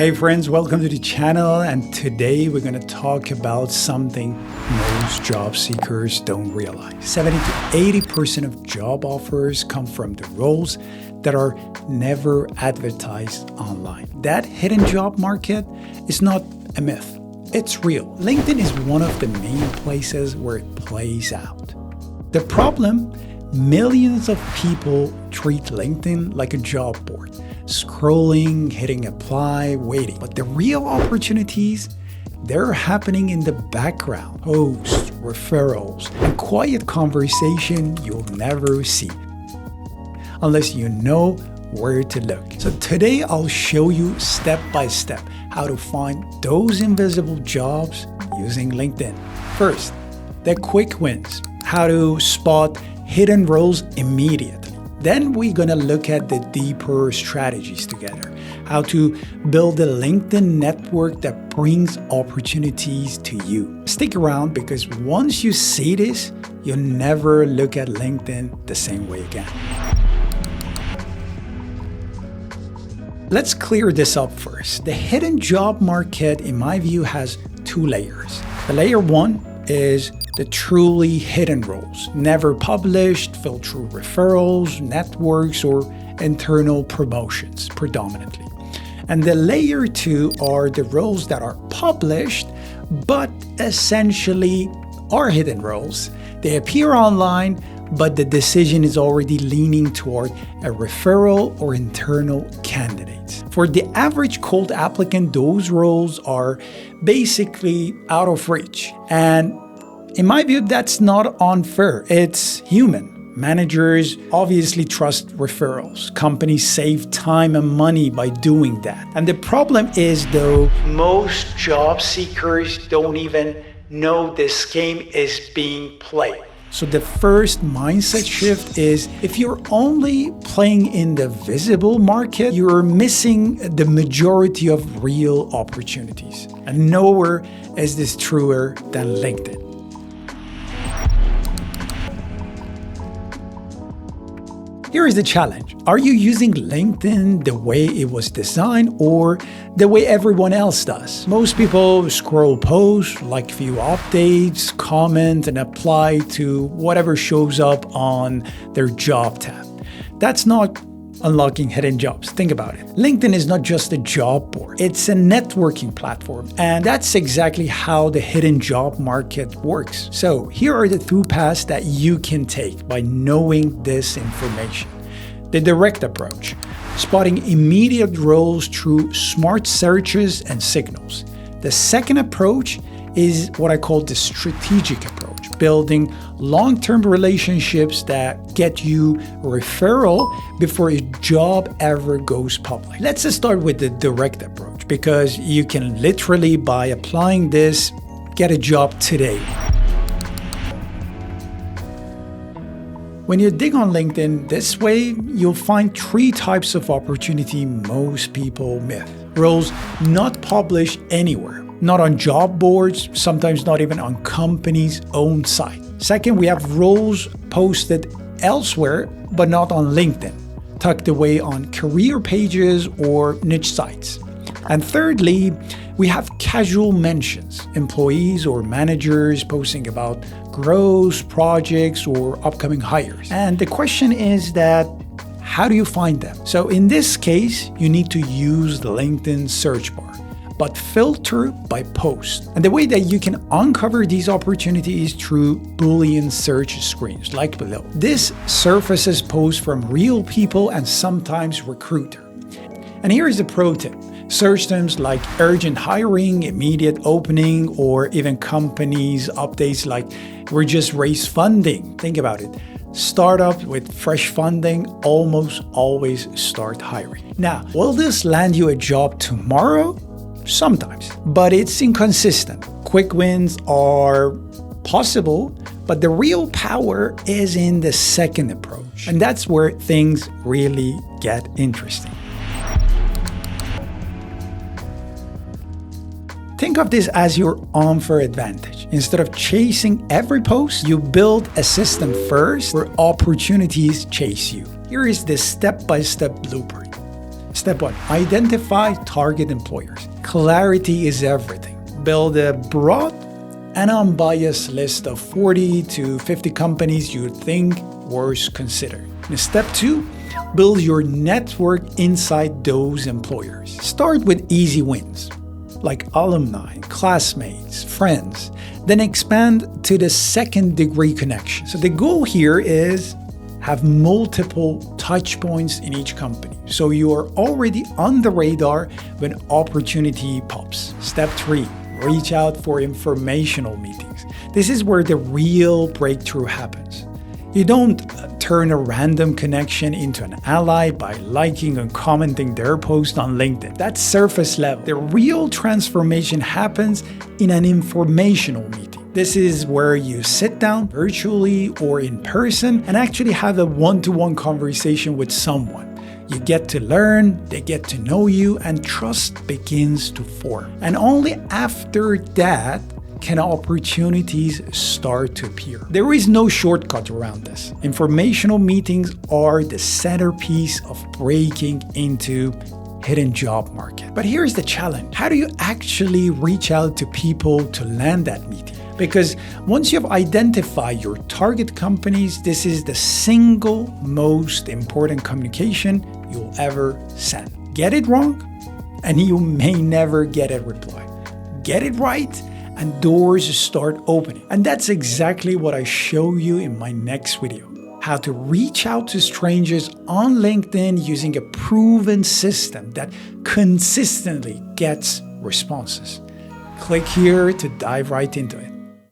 Hey friends, welcome to the channel, and today we're going to talk about something most job seekers don't realize. 70 to 80% of job offers come from the roles that are never advertised online. That hidden job market is not a myth, it's real. LinkedIn is one of the main places where it plays out. The problem, millions of people treat LinkedIn like a job board. Scrolling, hitting apply, waiting. But the real opportunities, they're happening in the background. Posts, referrals, and quiet conversation you'll never see unless you know where to look. So today I'll show you step by step how to find those invisible jobs using LinkedIn. First, the quick wins, how to spot hidden roles immediately. Then we're gonna look at the deeper strategies together, how to build a LinkedIn network that brings opportunities to you. Stick around because once you see this, you'll never look at LinkedIn the same way again. Let's clear this up first. The hidden job market, in my view, has two layers. The layer one is the truly hidden roles, never published, filled through referrals, networks, or internal promotions predominantly. And the layer two are the roles that are published, but essentially are hidden roles. They appear online, but the decision is already leaning toward a referral or internal candidate. For the average cold applicant, those roles are basically out of reach. And in my view, that's not unfair. It's human. Managers obviously trust referrals. Companies save time and money by doing that. And the problem is, though, most job seekers don't even know this game is being played. So the first mindset shift is, if you're only playing in the visible market, you're missing the majority of real opportunities. And nowhere is this truer than LinkedIn. Here is the challenge. Are you using LinkedIn the way it was designed or the way everyone else does? Most people scroll posts, like few updates, comment, and apply to whatever shows up on their job tab. That's not unlocking hidden jobs. Think about it. LinkedIn is not just a job board. It's a networking platform. And that's exactly how the hidden job market works. So here are the two paths that you can take by knowing this information. The direct approach, spotting immediate roles through smart searches and signals. The second approach is what I call the strategic approach, building long-term relationships that get you referral before a job ever goes public. Let's start with the direct approach because you can literally, by applying this, get a job today. When you dig on LinkedIn this way, you'll find three types of opportunity most people miss. Roles not published anywhere. Not on job boards, sometimes not even on companies' own site. Second, we have roles posted elsewhere, but not on LinkedIn, tucked away on career pages or niche sites. And thirdly, we have casual mentions, employees or managers posting about growth, projects, or upcoming hires. And the question is that, how do you find them? So in this case, you need to use the LinkedIn search bar, but filter by post. And the way that you can uncover these opportunities through Boolean search screens, like below. This surfaces posts from real people and sometimes recruiter. And here is a pro tip. Search terms like urgent hiring, immediate opening, or even companies updates like we just raised funding. Think about it. Startups with fresh funding almost always start hiring. Now, will this land you a job tomorrow? Sometimes, but it's inconsistent. Quick wins are possible, but the real power is in the second approach. And that's where things really get interesting. Think of this as your unfair advantage. Instead of chasing every post, you build a system first where opportunities chase you. Here is the step-by-step blueprint. Step 1, identify target employers. Clarity is everything. Build a broad and unbiased list of 40 to 50 companies you think worth considering. And step 2, build your network inside those employers. Start with easy wins, like alumni, classmates, friends, then expand to the second-degree connection. So the goal here is have multiple touch points in each company, so you are already on the radar when opportunity pops. Step 3, reach out for informational meetings. This is where the real breakthrough happens. You don't turn a random connection into an ally by liking and commenting their post on LinkedIn. That's surface level. The real transformation happens in an informational meeting. This is where you sit down virtually or in person and actually have a one-to-one conversation with someone. You get to learn, they get to know you, and trust begins to form. And only after that can opportunities start to appear. There is no shortcut around this. Informational meetings are the centerpiece of breaking into hidden job market. But here's the challenge. How do you actually reach out to people to land that meeting? Because once you've identified your target companies, this is the single most important communication you'll ever send. Get it wrong, and you may never get a reply. Get it right, and doors start opening. And that's exactly what I show you in my next video. How to reach out to strangers on LinkedIn using a proven system that consistently gets responses. Click here to dive right into it.